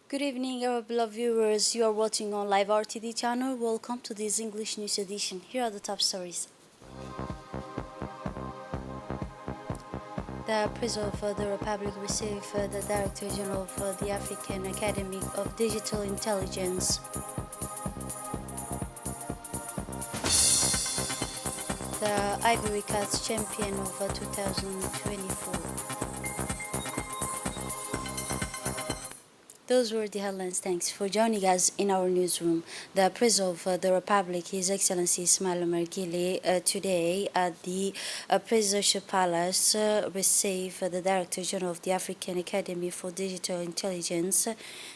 Good evening, our beloved viewers. You are watching on Live RTD channel. Welcome to this English news edition. Here are the top stories. The President of the Republic received the Director General of the African Academy of Digital Intelligence. The Ivory Coast champion of 2024. Those were the headlines. Thanks for joining us in our newsroom. The President of the Republic, His Excellency Ismail Omar Guelleh, today at the Presidential Palace received the Director General of the African Academy for Digital Intelligence.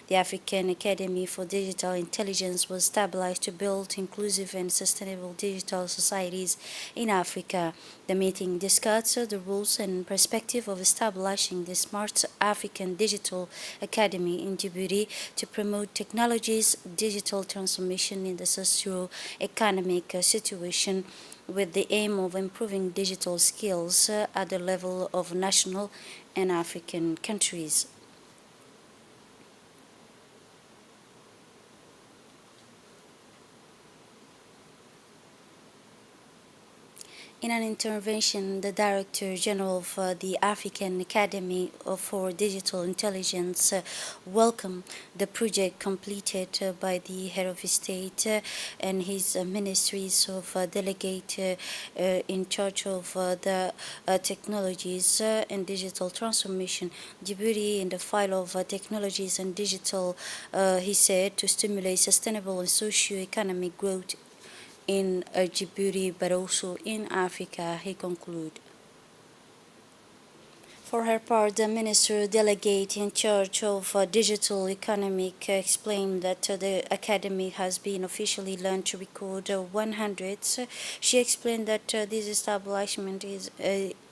The African Academy for Digital Intelligence was established to build inclusive and sustainable digital societies in Africa. The meeting discussed the rules and perspective of establishing the Smart African Digital Academy in Djibouti to promote technologies, digital transformation in the socio-economic situation with the aim of improving digital skills at the level of national and African countries. In an intervention, the Director General of the African Academy for Digital Intelligence welcomed the project completed by the head of state and his ministries of delegate in charge of the technologies and digital transformation. Djibouti in the file of technologies and digital, he said, to stimulate sustainable and socio-economic growth in Djibouti, but also in Africa, he concluded. For her part, the minister delegate in charge of digital economic explained that the academy has been officially launched to record 100s. She explained that this establishment is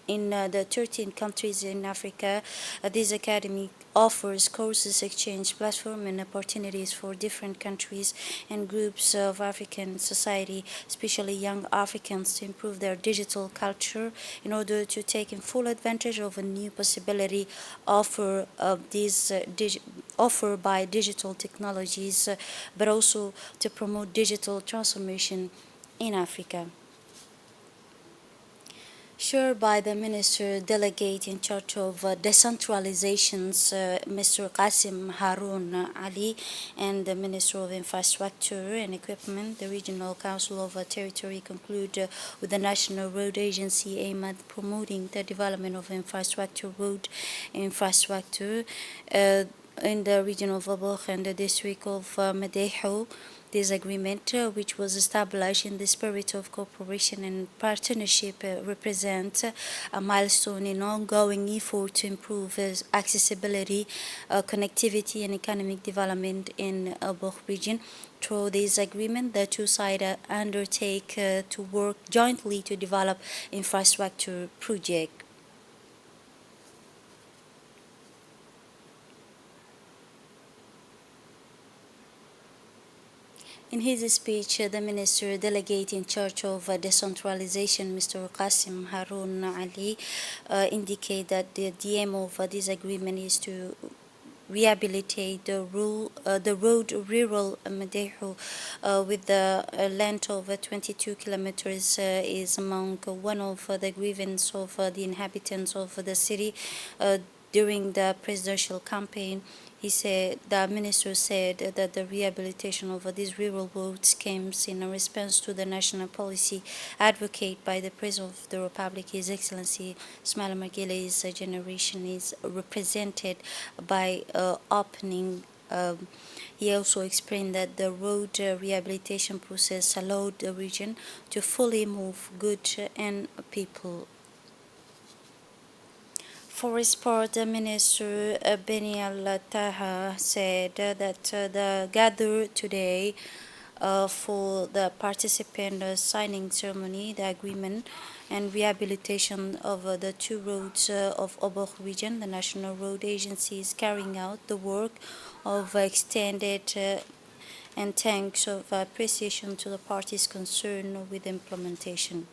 in the 13 countries in Africa. This academy offers courses, exchange platform, and opportunities for different countries and groups of African society, especially young Africans, to improve their digital culture in order to take in full advantage of a new possibility offered by digital technologies, but also to promote digital transformation in Africa. Sure, by the Minister Delegate in charge of decentralizations, Mr. Qasim Haroun Ali, and the Minister of Infrastructure and Equipment, the Regional Council of Territory conclude with the National Road Agency aim at promoting the development of road infrastructure in the region of Aboukh and the district of Medeho. This agreement, which was established in the spirit of cooperation and partnership, represents a milestone in ongoing effort to improve accessibility, connectivity, and economic development in Aboukh region. Through this agreement, the two sides undertake to work jointly to develop infrastructure projects. In his speech, the Minister Delegate in charge of decentralization, Mr. Qasim Haroun Ali, indicated that the aim of this agreement is to rehabilitate the road rural Medeho with the length of 22 kilometers is among one of the grievances of the inhabitants of the city during the presidential campaign. He said the minister said that the rehabilitation of these rural roads came in a response to the national policy advocated by the President of the Republic, His Excellency Ismail Omar Guelleh's generation is represented by opening. He also explained that the road rehabilitation process allowed the region to fully move goods and people. For his part, Minister Beni Al Taha said that the gather today for the participant signing ceremony, the agreement and rehabilitation of the two roads of Aboukh region. The National Road Agency is carrying out the work of extended and thanks of appreciation to the parties concerned with implementation.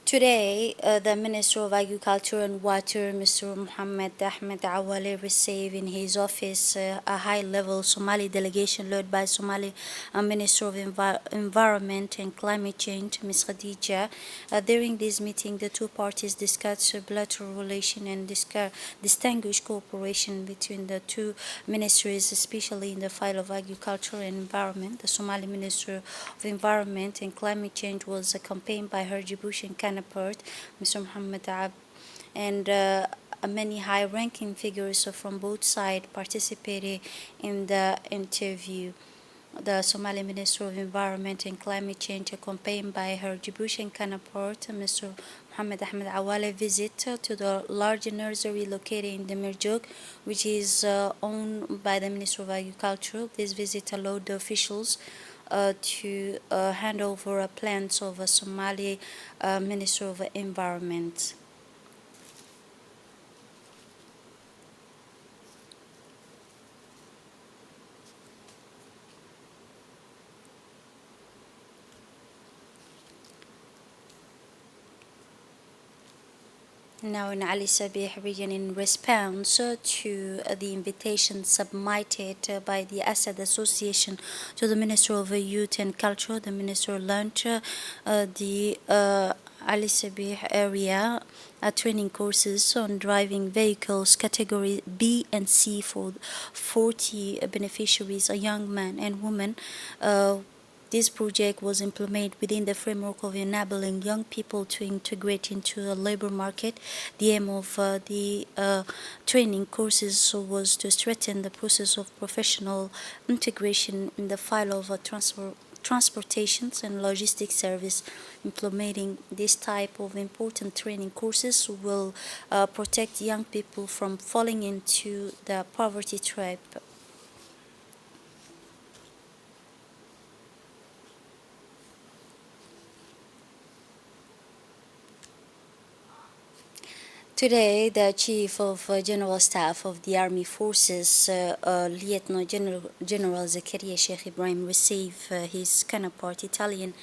Today, the Minister of Agriculture and Water, Mr. Mohammed Ahmed Awale, received in his office a high-level Somali delegation led by Somali Minister of Environment and Climate Change, Ms. Khadija. During this meeting, the two parties discussed bilateral relations and distinguished cooperation between the two ministries, especially in the field of agriculture and environment. The Somali Minister of Environment and Climate Change was accompanied by her Djiboutian counterpart, Mr. Mohammed Ab, and many high-ranking figures from both sides participated in the interview. The Somali Minister of Environment and Climate Change, accompanied by her Djiboutian counterpart, Mr. Mohammed Ahmed Awale, visit to the large nursery located in the Mirjuk, which is owned by the Minister of Agriculture. This visit allowed the officials to hand over plans of a Somali Minister of Environment. Now in Ali Sabih region, in response to the invitation submitted by the Assad Association to the Minister of Youth and Culture, the Minister launched the Ali Sabih area training courses on driving vehicles category B and C for 40 beneficiaries, a young man and woman. This project was implemented within the framework of enabling young people to integrate into the labor market. The aim of the training courses was to strengthen the process of professional integration in the field of transportations and logistics service. Implementing this type of important training courses will protect young people from falling into the poverty trap. Today, the Chief of General Staff of the Army Forces, Lieutenant General Zakaria Sheikh Ibrahim, received his counterpart, Italian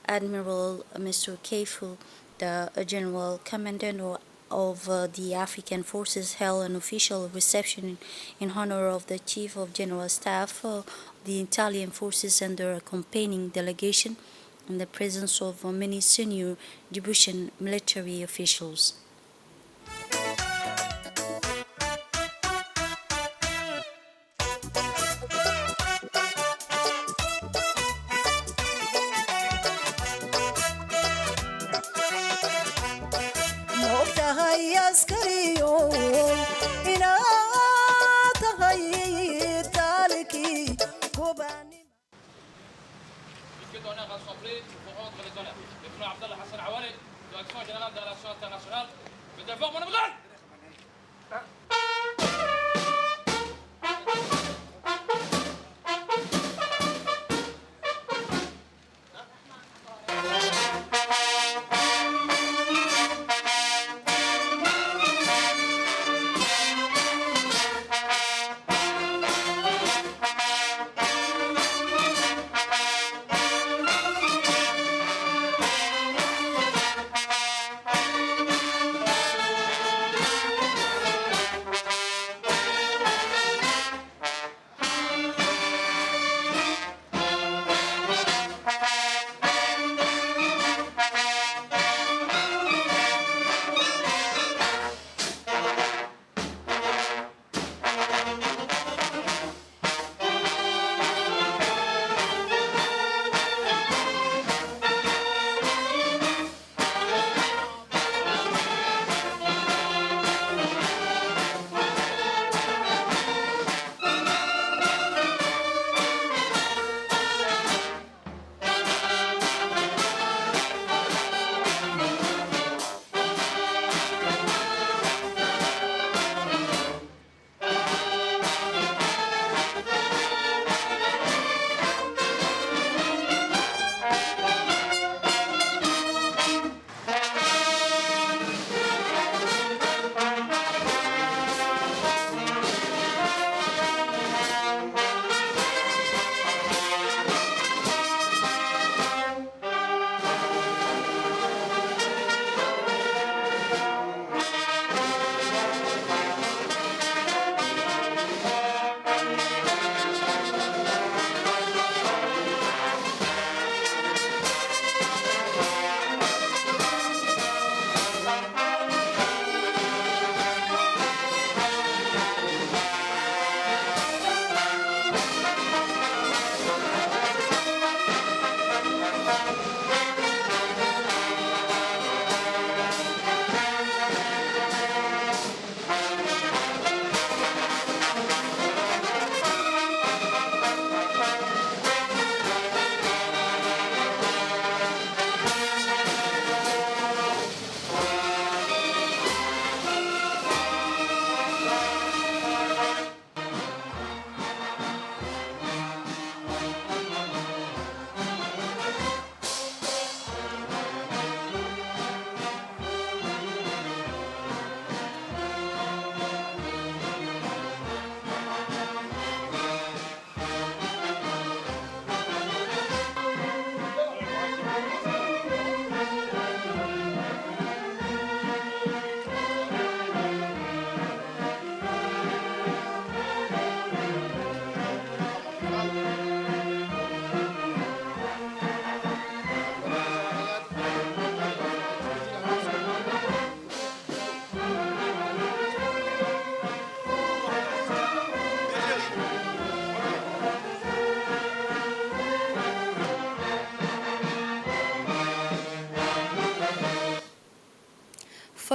Admiral Mr. Keifu, the General Commandant of the African Forces, held an official reception in honor of the Chief of General Staff of the Italian Forces and their accompanying delegation in the presence of many senior Djiboutian military officials.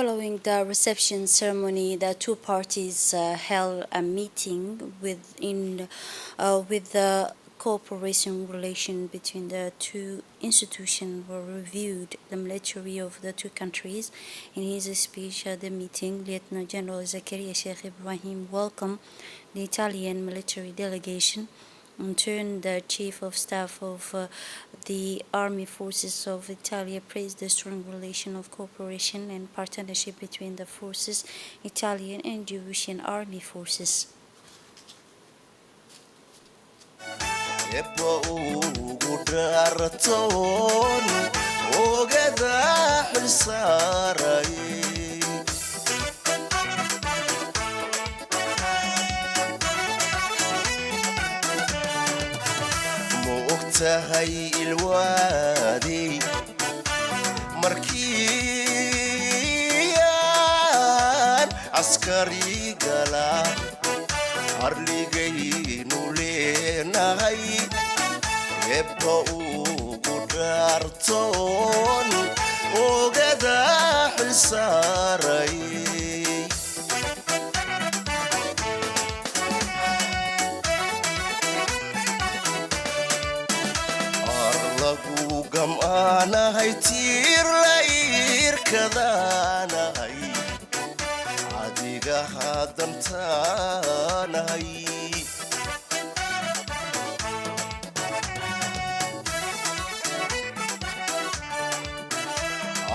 Following the reception ceremony, the two parties held a meeting with the cooperation relation between the two institutions were reviewed the military of the two countries. In his speech at the meeting, Lieutenant General Zakaria Sheikh Ibrahim welcomed the Italian military delegation. In turn, the Chief of Staff of the Army Forces of Italy praised the strong relation of cooperation and partnership between the forces, Italian and Jewish army forces. tahay ilwaadi markiyaan askari gala arligaynu leenahay ebba ugu dhaartoon ogada xilsaaray gam'aanahay tiir la iirkadaanahay adiga hadantaanahay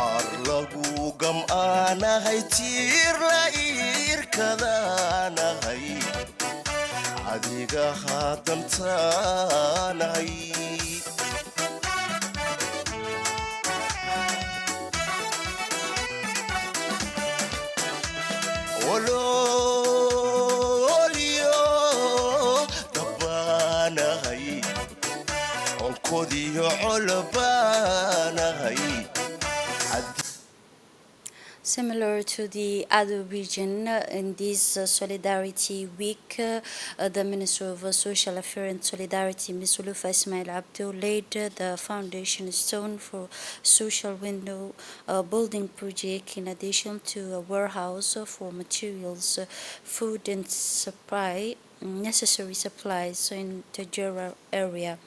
arlagu gam'aanahay tiir la iirkadaanahay adiga hadantaanahay Similar to the other region, in this Solidarity Week, the Minister of Social Affairs and Solidarity, Ms. Ulufa Ismail Abdul, laid the foundation stone for social window building project in addition to a warehouse for materials, food and necessary supplies in the Jura area.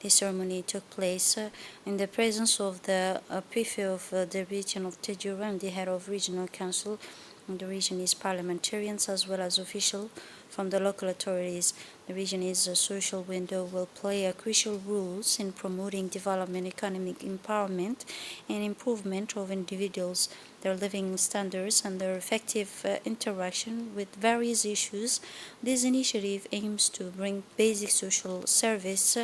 The ceremony took place in the presence of the prefect of the region of Tejura and the head of regional council. And the region is parliamentarians as well as officials from the local authorities. The region's social window will play a crucial role in promoting development, economic empowerment, and improvement of individuals, their living standards, and their effective interaction with various issues. This initiative aims to bring basic social service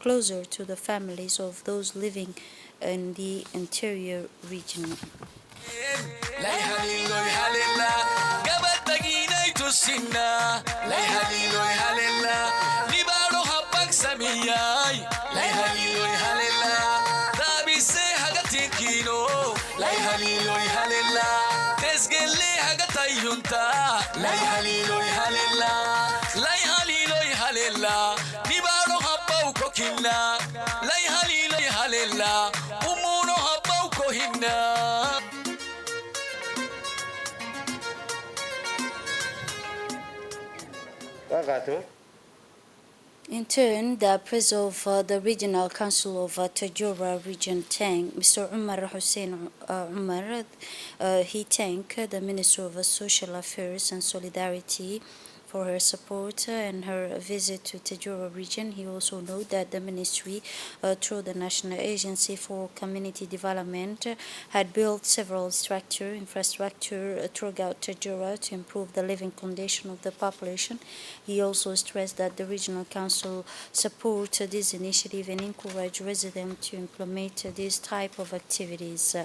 closer to the families of those living in the interior region. In turn, the president of the Regional Council of Tejura Region Tang, Mr. Umar Hussein Umar, he thanked the Minister of Social Affairs and Solidarity for her support and her visit to Tejura region. He also noted that the ministry, through the National Agency for Community Development, had built several infrastructure throughout Tejura to improve the living condition of the population. He also stressed that the Regional Council support this initiative and encourage residents to implement this type of activities.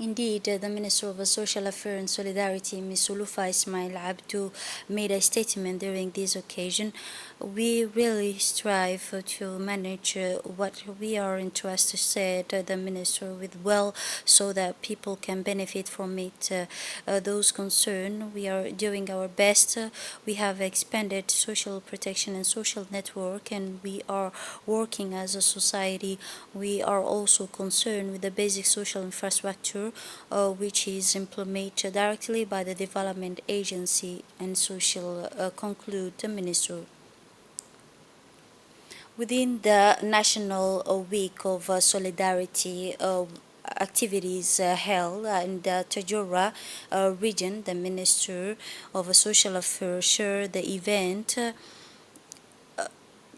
Indeed, the Minister of Social Affairs and Solidarity, Ms. Ulufa Ismail Abdu, made a statement during this occasion. We really strive to manage what we are interested, said the Minister, with well so that people can benefit from it. Those concerned, we are doing our best. We have expanded social protection and social network, and we are working as a society. We are also concerned with the basic social infrastructure Minister, which is implemented directly by the Development Agency and Social conclude the Minister. Within the National Week of Solidarity activities held in the Tajura region, the Minister of Social Affairs shared the event,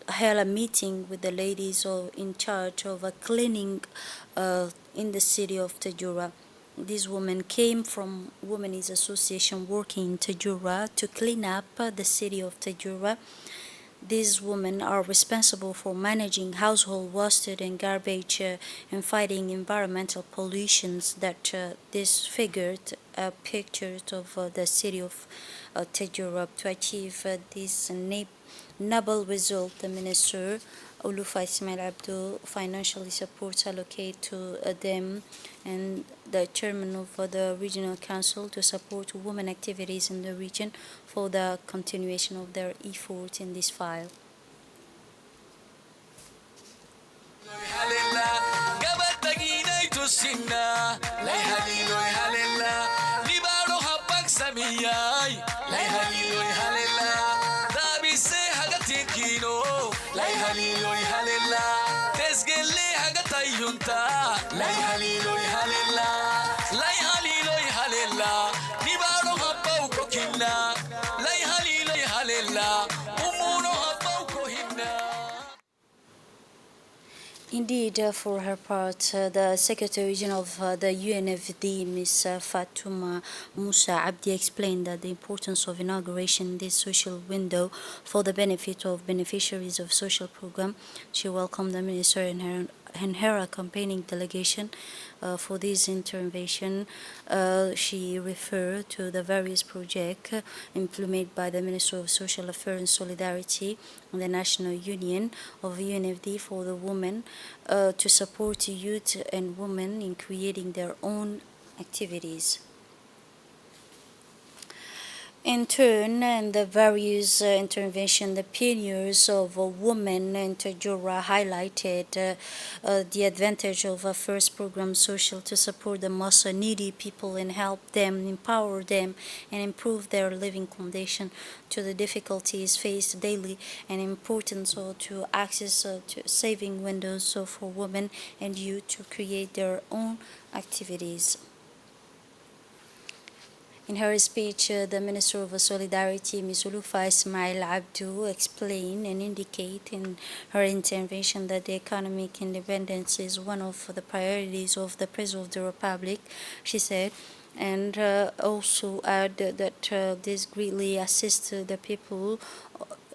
held a meeting with the ladies in charge of cleaning in the city of Tajura. This woman came from Women's Association working in Tajura to clean up the city of Tajura. These women are responsible for managing household waste and garbage and fighting environmental pollutions that disfigured pictures of the city of Tajura. To achieve this noble result, the Minister Ulufa Ismail Abdul financially supports allocate to them and the chairman of the regional council to support women activities in the region for the continuation of their efforts in this file. Indeed, for her part, the Secretary General of the UNFD, Ms. Fatuma Musa Abdi, explained that the importance of inauguration this social window for the benefit of beneficiaries of social program. She welcomed the Minister and her accompanying delegation for this intervention. She referred to the various projects implemented by the Minister of Social Affairs and Solidarity and the National Union of UNFD for the women to support youth and women in creating their own activities. In turn, and the various interventions, the pioneers of women in Tajura highlighted the advantage of a first program social to support the most needy people and help them, empower them, and improve their living condition to the difficulties faced daily and importance to access to saving windows for women and youth to create their own activities. In her speech, the Minister of Solidarity, Ms. Ulufa Ismail Abdu, explained and indicated in her intervention that the economic independence is one of the priorities of the President of the Republic, she said, and also added that this greatly assists the people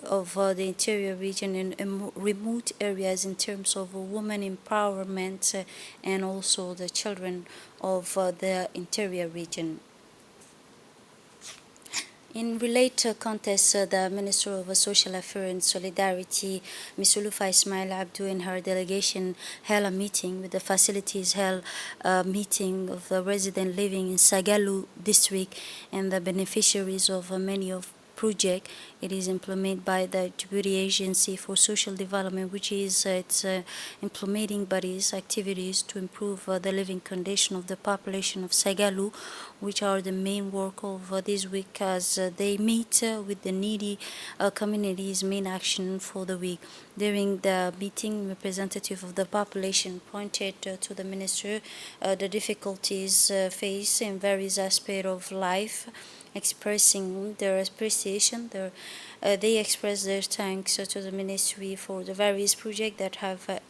of the interior region and remote areas in terms of women empowerment and also the children of the interior region. In related context, the Minister of Social Affairs and Solidarity, Ms. Ulufa Ismail Abdu, and her delegation held a meeting with the facilities held a meeting of the residents living in Sagalu district and the beneficiaries of many of project. It is implemented by the Djibouti Agency for Social Development, which is implementing bodies activities to improve the living condition of the population of Sagalu, which are the main work of this week as they meet with the needy communities' main action for the week. During the meeting, representative of the population pointed to the minister the difficulties faced in various aspects of life, expressing their appreciation. They express their thanks to the ministry for the various projects that have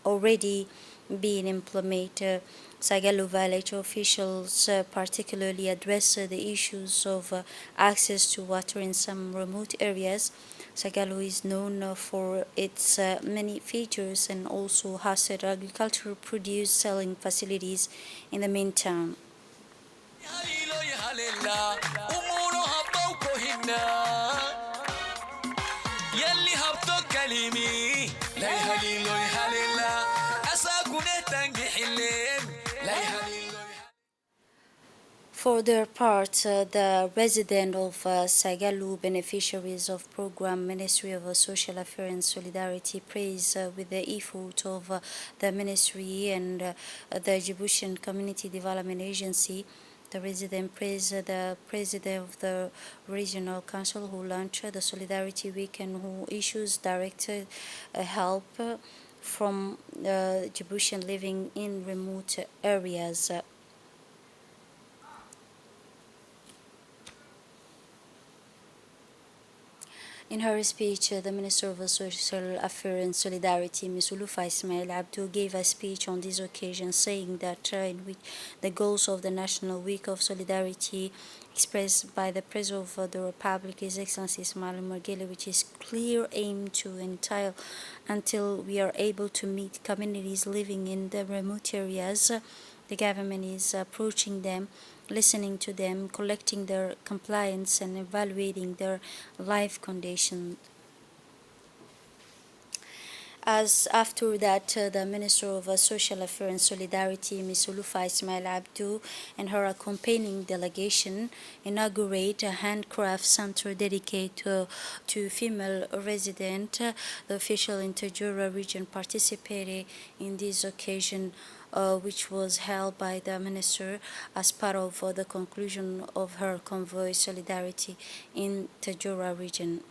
already been implemented. Sagalu village officials particularly address the issues of access to water in some remote areas. Sagalu is known for its many features and also has agricultural produce selling facilities in the main town. For their part, the resident of Sagalu, beneficiaries of program Ministry of Social Affairs and Solidarity, praise with the effort of the ministry and the Djiboutian Community Development Agency. The resident praised the president of the regional council who launched the Solidarity Week and who issues directed help from Djiboutian living in remote areas. In her speech, the Minister of Social Affairs and Solidarity, Ms. Ulufa Ismail Abdou, gave a speech on this occasion saying that in which the goals of the National Week of Solidarity expressed by the President of the Republic, His Excellency Ismail Margele, which is clear aim to entail until we are able to meet communities living in the remote areas. The government is approaching them, listening to them, collecting their compliance and evaluating their life condition. As after that, the Minister of Social Affairs and Solidarity, Ms. Ulufa Ismail Abdou, and her accompanying delegation inaugurate a handcraft center dedicated to female residents. The official in Tajura region participated in this occasion, which was held by the minister as part of the conclusion of her convoy Solidarity in Tajura region.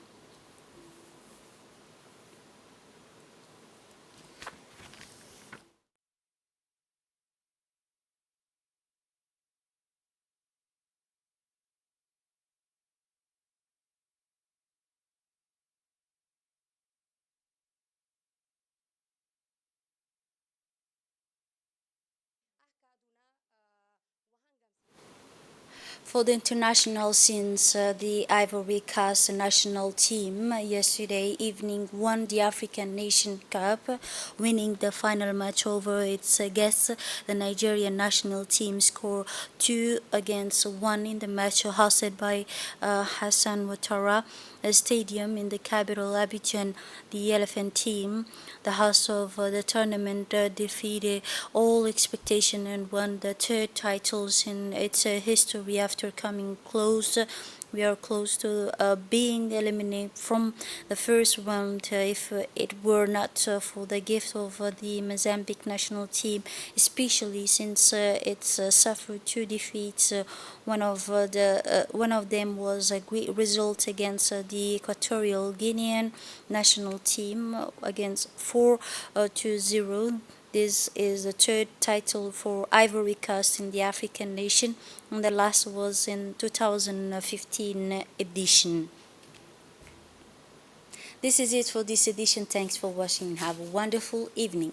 For the international scenes, the Ivory Coast national team yesterday evening won the African Nation Cup, winning the final match over its guests. The Nigerian national team scored 2-1 in the match hosted by Hassan Ouattara Stadium in the capital Abidjan. The Elephant team, the host of the tournament, defeated all expectation and won the third titles in its history after coming close. We are close to being eliminated from the first round if it were not for the gift of the Mozambique national team, especially since it's suffered two defeats. One of them was a great result against the Equatorial Guinean national team against 4-0. This is the third title for Ivory Coast in the African nation, and the last was in 2015 edition. This is it for this edition. Thanks for watching and have a wonderful evening.